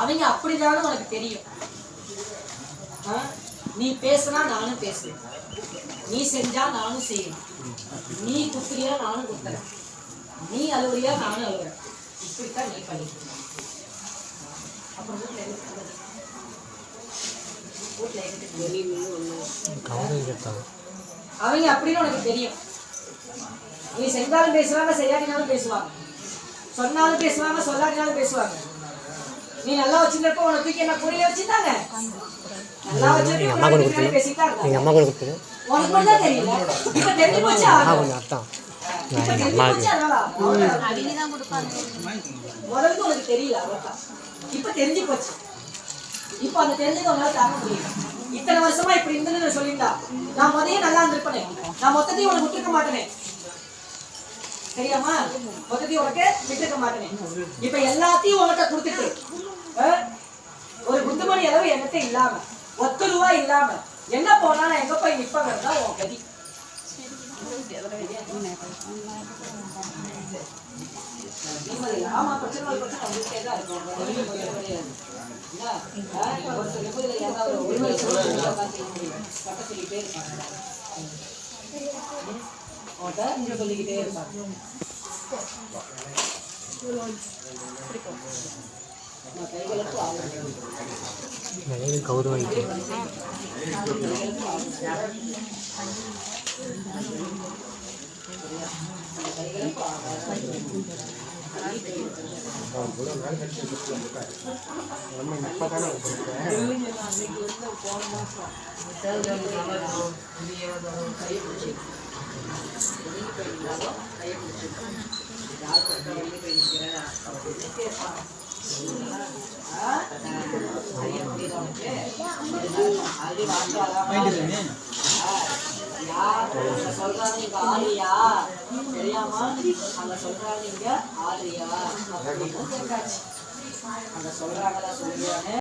அவங்க அப்படிதான் உனக்கு தெரியும். நீ பேசினா நானும் பேசுவேன், நீ செஞ்சா நானும் செய்வேன், நீ குத்துறியா நானும் குத்துறேன், நீ அழுவுறியா நானும் அழுவுறேன். இப்படித்தான் நீ பண்ணி அவங்க அப்படின்னு உனக்கு தெரியும். நீ செஞ்சாலும் பேசுவாங்க, செய்யாட்டினாலும் பேசுவாங்க, சொன்னாலும் பேசுவாங்க, சொல்லாட்டினாலும் பேசுவாங்க. நீ நல்லா வச்சிருந்தப்போ உனக்கு தூக்கி என்ன கூடையே வச்சுட்டாங்க, நல்லா வச்சிருக்க பேசிட்டாங்க. உனக்கு மட்டும் தான் தெரியல, இப்ப தெரிஞ்சு போச்சு. முதல்ல உனக்கு தெரியல, அவ்வளவுதான். இப்ப தெரிஞ்சு போச்சு. இப்ப அந்த தெரிஞ்சது உன்னால தாங்க முடியல. இத்தனை வருஷமா இப்படி இருந்துன்னு சொல்லியிருந்தா நான் முதல்ல நல்லா இருந்திருப்பேனே, நான் மொத்தத்தையும் உனக்கு விட்டுருக்க மாட்டேனே. தெரியாமா? மொத்தத்தையும் உனக்கு விட்டுருக்க மாட்டேனே. இப்ப எல்லாத்தையும் உனக்கிட்ட கொடுத்துட்டு ஒரு குத்துமணி அளவு என்கிட்ட இல்லாம, 10 ரூபாய் இல்லாம எங்க போனா நான் எங்க போய் நிப்பங்கிறதா உன் கதி. ஆமா, பிரச்சனை வந்துட்டே தான் இருக்கும். சொல்லிக்கிட்டே இருப்பாங்க. சொல்றாங்க ஆலியா, தெரியாமா? அங்க சொல்றாங்க இங்க ஆலியா, அங்க சொல்றாங்களா சொல்லுவாங்க.